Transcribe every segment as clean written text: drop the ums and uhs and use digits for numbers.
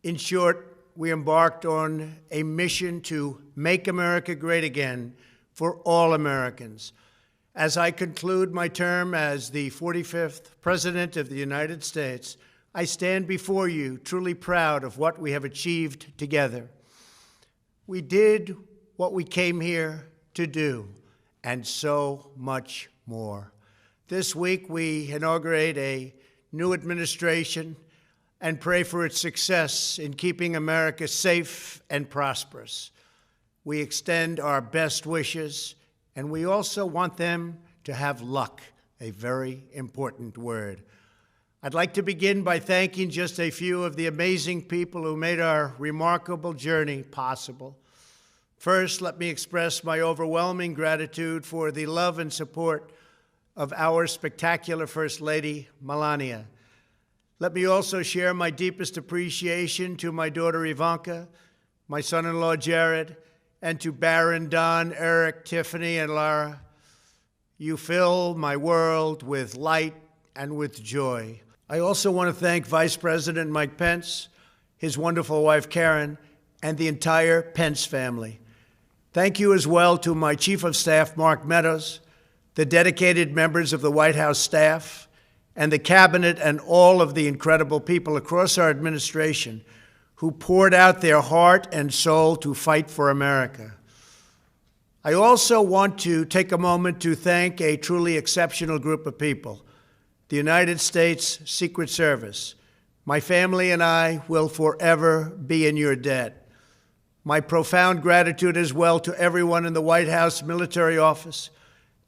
In short, we embarked on a mission to make America great again for all Americans. As I conclude my term as the 45th President of the United States, I stand before you truly proud of what we have achieved together. We did what we came here to do, and so much more. This week, we inaugurate a new administration and pray for its success in keeping America safe and prosperous. We extend our best wishes, and we also want them to have luck, a very important word. I'd like to begin by thanking just a few of the amazing people who made our remarkable journey possible. First, let me express my overwhelming gratitude for the love and support of our spectacular First Lady, Melania. Let me also share my deepest appreciation to my daughter Ivanka, my son-in-law Jared, and to Barron, Don, Eric, Tiffany, and Lara. You fill my world with light and with joy. I also want to thank Vice President Mike Pence, his wonderful wife Karen, and the entire Pence family. Thank you as well to my Chief of Staff, Mark Meadows, the dedicated members of the White House staff, and the cabinet, and all of the incredible people across our administration who poured out their heart and soul to fight for America. I also want to take a moment to thank a truly exceptional group of people, the United States Secret Service. My family and I will forever be in your debt. My profound gratitude as well to everyone in the White House Military Office,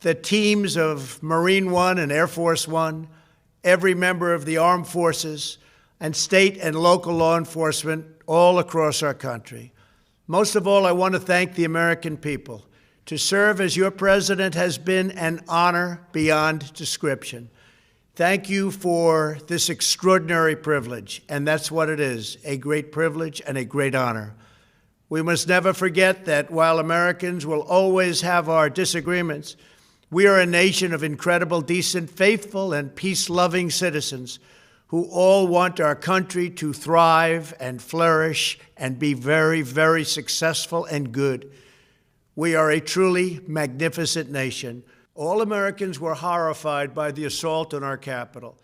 the teams of Marine One and Air Force One, every member of the armed forces, and state and local law enforcement all across our country. Most of all, I want to thank the American people. To serve as your president has been an honor beyond description. Thank you for this extraordinary privilege, and that's what it is, a great privilege and a great honor. We must never forget that while Americans will always have our disagreements, we are a nation of incredible, decent, faithful, and peace-loving citizens who all want our country to thrive and flourish and be very, very successful and good. We are a truly magnificent nation. All Americans were horrified by the assault on our Capitol.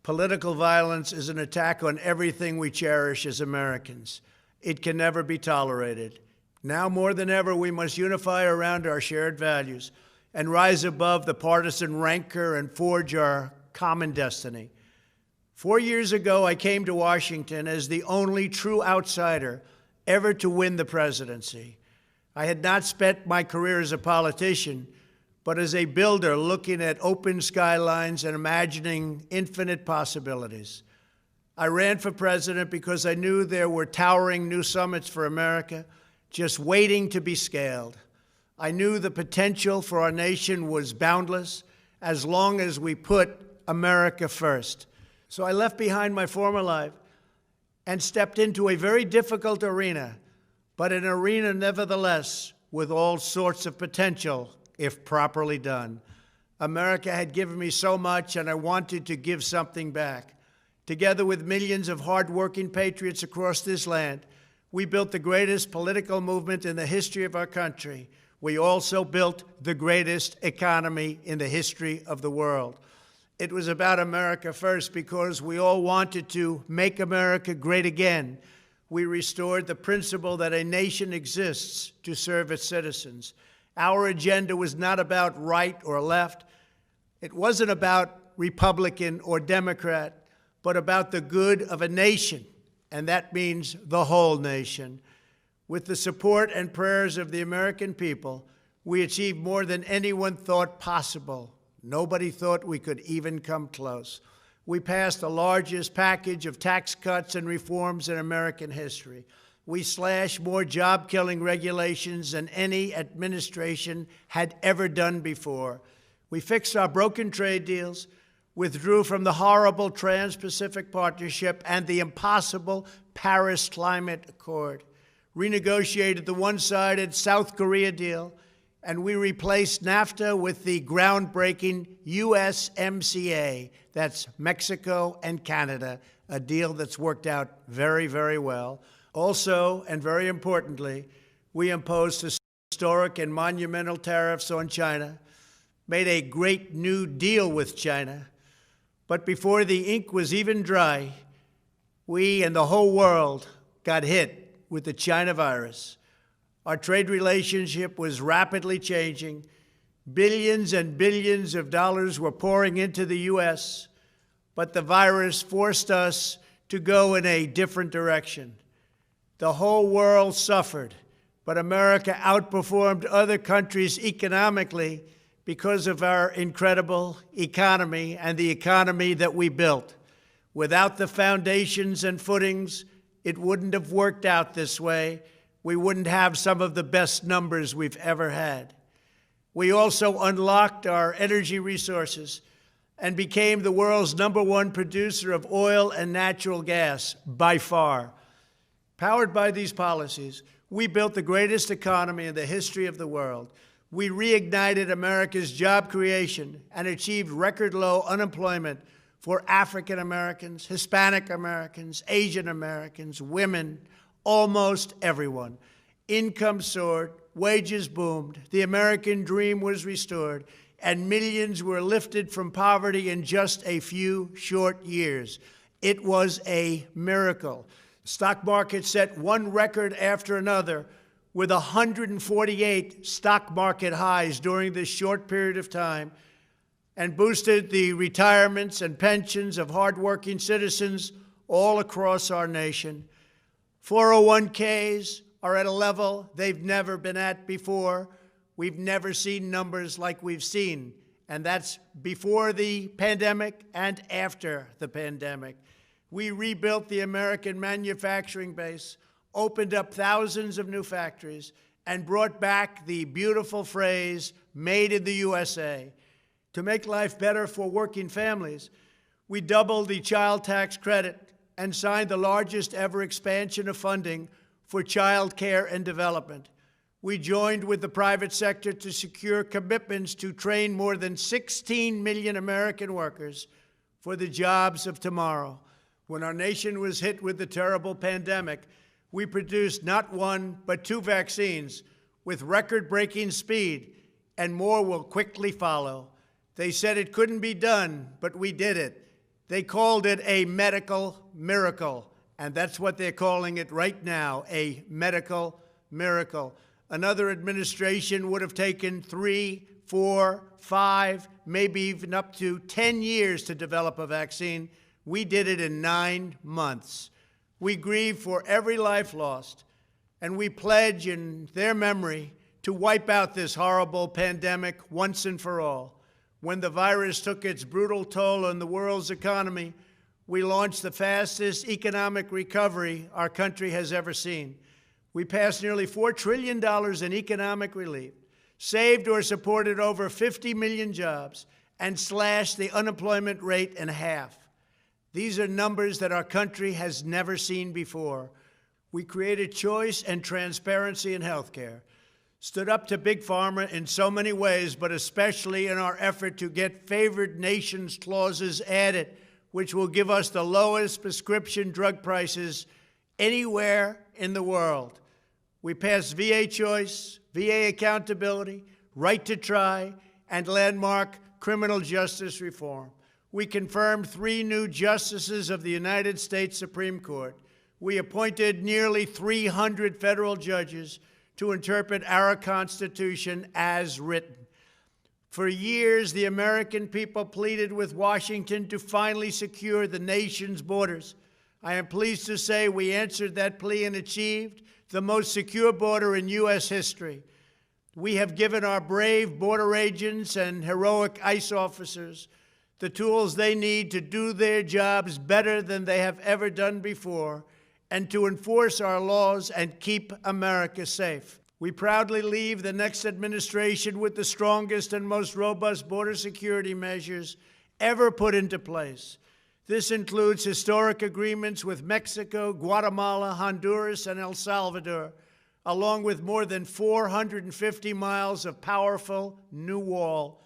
Political violence is an attack on everything we cherish as Americans. It can never be tolerated. Now more than ever, we must unify around our shared values and rise above the partisan rancor and forge our common destiny. 4 years ago, I came to Washington as the only true outsider ever to win the presidency. I had not spent my career as a politician, but as a builder looking at open skylines and imagining infinite possibilities. I ran for president because I knew there were towering new summits for America just waiting to be scaled. I knew the potential for our nation was boundless as long as we put America first. So I left behind my former life and stepped into a very difficult arena, but an arena nevertheless with all sorts of potential if properly done. America had given me so much, and I wanted to give something back. Together with millions of hardworking patriots across this land, we built the greatest political movement in the history of our country. We also built the greatest economy in the history of the world. It was about America first because we all wanted to make America great again. We restored the principle that a nation exists to serve its citizens. Our agenda was not about right or left. It wasn't about Republican or Democrat, but about the good of a nation, and that means the whole nation. With the support and prayers of the American people, we achieved more than anyone thought possible. Nobody thought we could even come close. We passed the largest package of tax cuts and reforms in American history. We slashed more job-killing regulations than any administration had ever done before. We fixed our broken trade deals, withdrew from the horrible Trans-Pacific Partnership and the impossible Paris Climate Accord, renegotiated the one-sided South Korea deal, and we replaced NAFTA with the groundbreaking USMCA. That's Mexico and Canada, a deal that's worked out very, very well. Also, and very importantly, we imposed historic and monumental tariffs on China, made a great new deal with China. But before the ink was even dry, we and the whole world got hit with the China virus. Our trade relationship was rapidly changing. Billions and billions of dollars were pouring into the U.S., but the virus forced us to go in a different direction. The whole world suffered, but America outperformed other countries economically because of our incredible economy and the economy that we built. Without the foundations and footings, it wouldn't have worked out this way. We wouldn't have some of the best numbers we've ever had. We also unlocked our energy resources and became the world's #1 producer of oil and natural gas, by far. Powered by these policies, we built the greatest economy in the history of the world. We reignited America's job creation and achieved record low unemployment for African Americans, Hispanic Americans, Asian Americans, women, almost everyone. Income soared, wages boomed, the American dream was restored, and millions were lifted from poverty in just a few short years. It was a miracle. Stock market set one record after another, with 148 stock market highs during this short period of time, and boosted the retirements and pensions of hardworking citizens all across our nation. 401ks are at a level they've never been at before. We've never seen numbers like we've seen, and that's before the pandemic and after the pandemic. We rebuilt the American manufacturing base, opened up thousands of new factories, and brought back the beautiful phrase, "Made in the USA." To make life better for working families, we doubled the child tax credit and signed the largest ever expansion of funding for child care and development. We joined with the private sector to secure commitments to train more than 16 million American workers for the jobs of tomorrow. When our nation was hit with the terrible pandemic, we produced not one, but 2 vaccines with record-breaking speed, and more will quickly follow. They said it couldn't be done, but we did it. They called it a medical miracle, and that's what they're calling it right now, a medical miracle. Another administration would have taken 3, 4, 5, maybe even up to 10 years to develop a vaccine. We did it in 9 months. We grieve for every life lost, and we pledge in their memory to wipe out this horrible pandemic once and for all. When the virus took its brutal toll on the world's economy, we launched the fastest economic recovery our country has ever seen. We passed nearly $4 trillion in economic relief, saved or supported over 50 million jobs, and slashed the unemployment rate in half. These are numbers that our country has never seen before. We created choice and transparency in healthcare, stood up to Big Pharma in so many ways, but especially in our effort to get favored nations clauses added, which will give us the lowest prescription drug prices anywhere in the world. We passed VA choice, VA accountability, right to try, and landmark criminal justice reform. We confirmed 3 new justices of the United States Supreme Court. We appointed nearly 300 federal judges to interpret our Constitution as written. For years, the American people pleaded with Washington to finally secure the nation's borders. I am pleased to say we answered that plea and achieved the most secure border in U.S. history. We have given our brave border agents and heroic ICE officers the tools they need to do their jobs better than they have ever done before, and to enforce our laws and keep America safe. We proudly leave the next administration with the strongest and most robust border security measures ever put into place. This includes historic agreements with Mexico, Guatemala, Honduras, and El Salvador, along with more than 450 miles of powerful new wall.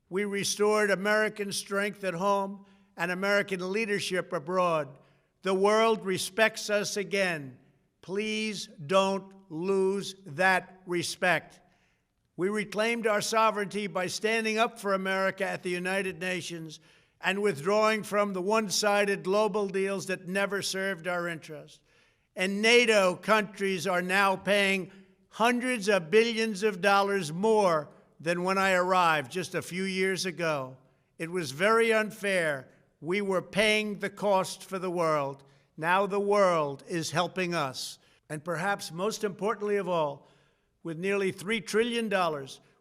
We restored American strength at home and American leadership abroad. The world respects us again. Please don't lose that respect. We reclaimed our sovereignty by standing up for America at the United Nations and withdrawing from the one-sided global deals that never served our interest. And NATO countries are now paying hundreds of billions of dollars more than when I arrived just a few years ago. It was very unfair. We were paying the cost for the world. Now the world is helping us. And perhaps most importantly of all, with nearly $3 trillion,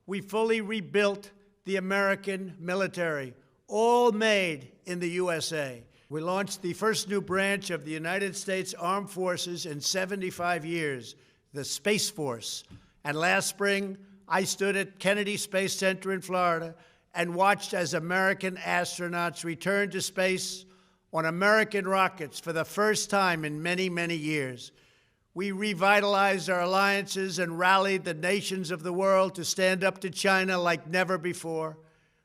we fully rebuilt the American military, all made in the USA. We launched the first new branch of the United States Armed Forces in 75 years, the Space Force. And last spring, I stood at Kennedy Space Center in Florida and watched as American astronauts returned to space on American rockets for the first time in many, many years. We revitalized our alliances and rallied the nations of the world to stand up to China like never before.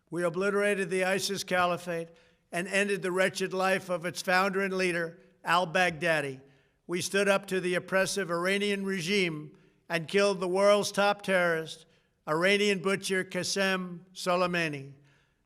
We obliterated the ISIS caliphate and ended the wretched life of its founder and leader, al-Baghdadi. We stood up to the oppressive Iranian regime and killed the world's top terrorist, Iranian butcher Qasem Soleimani.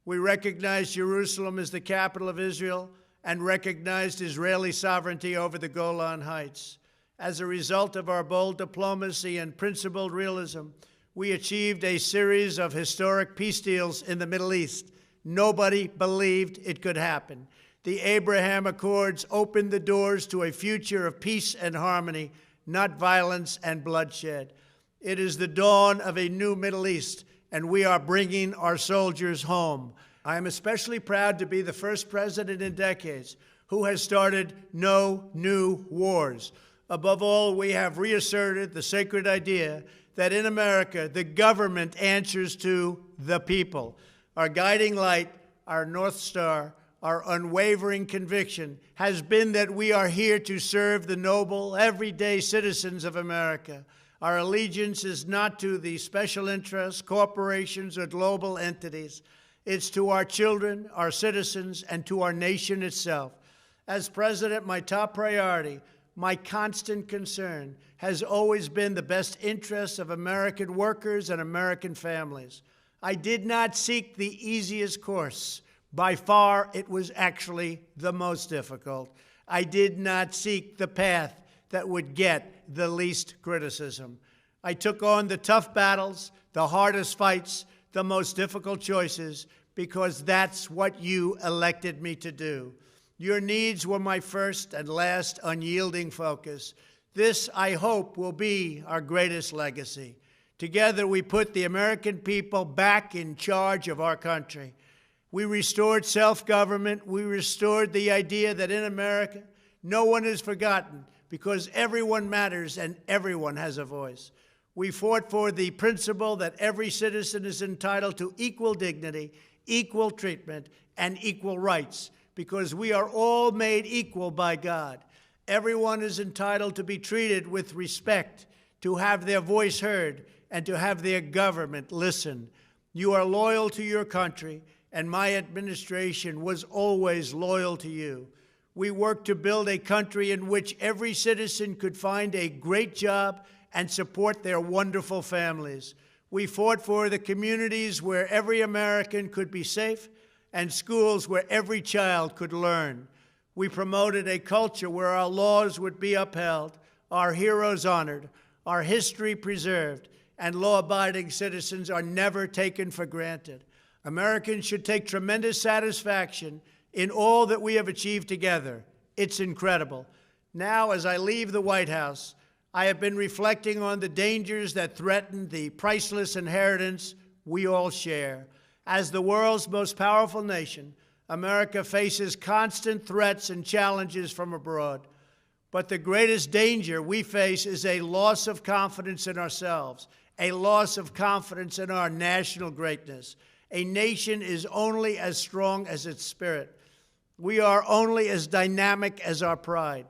We recognized Jerusalem as the capital of Israel and recognized Israeli sovereignty over the Golan Heights. As a result of our bold diplomacy and principled realism, we achieved a series of historic peace deals in the Middle East. Nobody believed it could happen. The Abraham Accords opened the doors to a future of peace and harmony, not violence and bloodshed. It is the dawn of a new Middle East, and we are bringing our soldiers home. I am especially proud to be the first president in decades who has started no new wars. Above all, we have reasserted the sacred idea that in America, the government answers to the people. Our guiding light, our North Star, our unwavering conviction has been that we are here to serve the noble, everyday citizens of America. Our allegiance is not to the special interests, corporations, or global entities. It's to our children, our citizens, and to our nation itself. As president, my top priority, my constant concern, has always been the best interests of American workers and American families. I did not seek the easiest course. By far, it was actually the most difficult. I did not seek the path that would get the least criticism. I took on the tough battles, the hardest fights, the most difficult choices, because that's what you elected me to do. Your needs were my first and last unyielding focus. This, I hope, will be our greatest legacy. Together, we put the American people back in charge of our country. We restored self-government. We restored the idea that in America, no one is forgotten because everyone matters and everyone has a voice. We fought for the principle that every citizen is entitled to equal dignity, equal treatment, and equal rights, because we are all made equal by God. Everyone is entitled to be treated with respect, to have their voice heard, and to have their government listen. You are loyal to your country, and my administration was always loyal to you. We worked to build a country in which every citizen could find a great job and support their wonderful families. We fought for the communities where every American could be safe and schools where every child could learn. We promoted a culture where our laws would be upheld, our heroes honored, our history preserved, and law-abiding citizens are never taken for granted. Americans should take tremendous satisfaction in all that we have achieved together. It's incredible. Now, as I leave the White House, I have been reflecting on the dangers that threaten the priceless inheritance we all share. As the world's most powerful nation, America faces constant threats and challenges from abroad. But the greatest danger we face is a loss of confidence in ourselves, a loss of confidence in our national greatness. A nation is only as strong as its spirit. We are only as dynamic as our pride.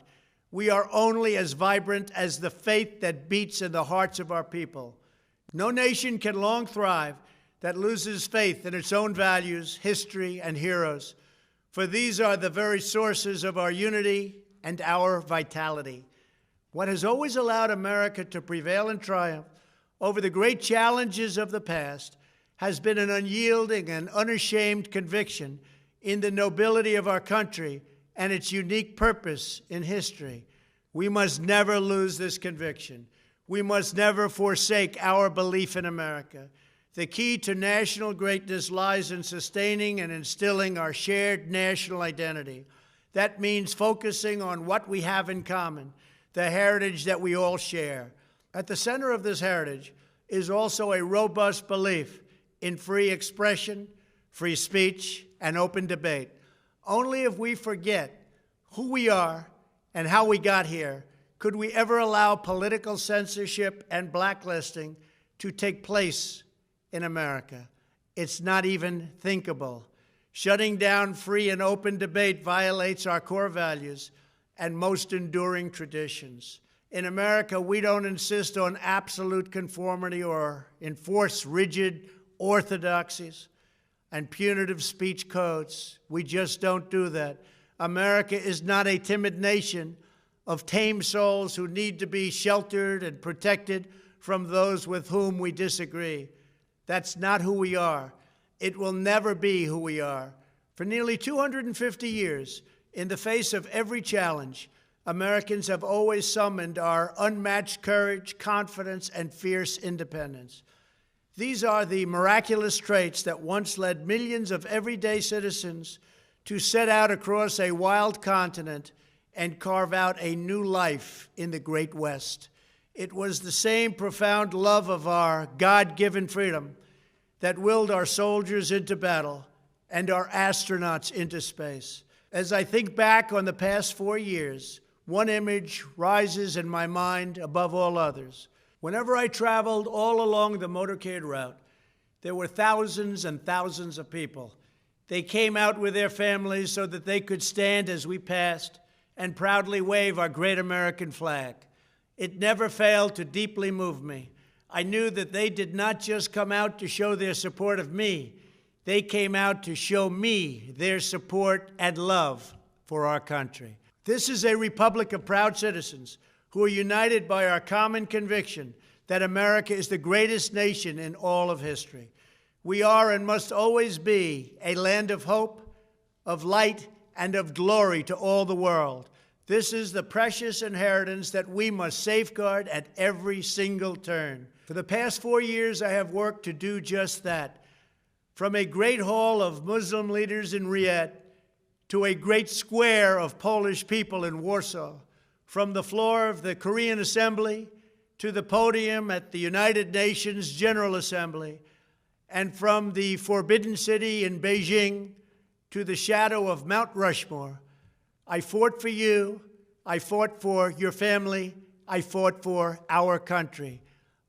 We are only as vibrant as the faith that beats in the hearts of our people. No nation can long thrive that loses faith in its own values, history, and heroes, for these are the very sources of our unity and our vitality. What has always allowed America to prevail and triumph over the great challenges of the past has been an unyielding and unashamed conviction in the nobility of our country and its unique purpose in history. We must never lose this conviction. We must never forsake our belief in America. The key to national greatness lies in sustaining and instilling our shared national identity. That means focusing on what we have in common, the heritage that we all share. At the center of this heritage is also a robust belief in free expression, free speech, and open debate. Only if we forget who we are and how we got here could we ever allow political censorship and blacklisting to take place in America. It's not even thinkable. Shutting down free and open debate violates our core values and most enduring traditions. In America, we don't insist on absolute conformity or enforce rigid orthodoxies and punitive speech codes. We just don't do that. America is not a timid nation of tame souls who need to be sheltered and protected from those with whom we disagree. That's not who we are. It will never be who we are. For nearly 250 years, in the face of every challenge, Americans have always summoned our unmatched courage, confidence, and fierce independence. These are the miraculous traits that once led millions of everyday citizens to set out across a wild continent and carve out a new life in the Great West. It was the same profound love of our God-given freedom that willed our soldiers into battle and our astronauts into space. As I think back on the past 4 years, one image rises in my mind above all others. Whenever I traveled all along the motorcade route, there were thousands and thousands of people. They came out with their families so that they could stand as we passed and proudly wave our great American flag. It never failed to deeply move me. I knew that they did not just come out to show their support of me. They came out to show me their support and love for our country. This is a republic of proud citizens who are united by our common conviction that America is the greatest nation in all of history. We are and must always be a land of hope, of light, and of glory to all the world. This is the precious inheritance that we must safeguard at every single turn. For the past 4 years, I have worked to do just that. From a great hall of Muslim leaders in Riyadh to a great square of Polish people in Warsaw, from the floor of the Korean Assembly to the podium at the United Nations General Assembly, and from the Forbidden City in Beijing to the shadow of Mount Rushmore, I fought for you, I fought for your family, I fought for our country.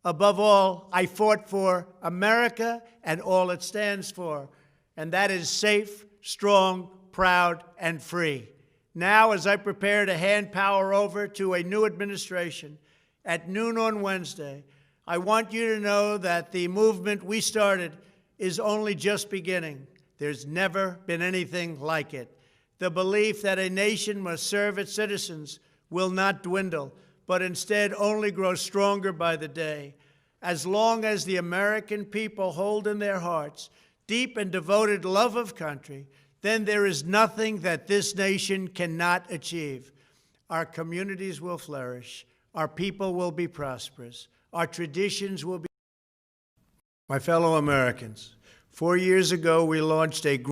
Above all, I fought for America and all it stands for, and that is safe, strong, proud, and free. Now, as I prepare to hand power over to a new administration at noon on Wednesday, I want you to know that the movement we started is only just beginning. There's never been anything like it. The belief that a nation must serve its citizens will not dwindle, but instead only grow stronger by the day. As long as the American people hold in their hearts deep and devoted love of country, then there is nothing that this nation cannot achieve. Our communities will flourish. Our people will be prosperous. Our traditions will be. My fellow Americans, 4 years ago, we launched a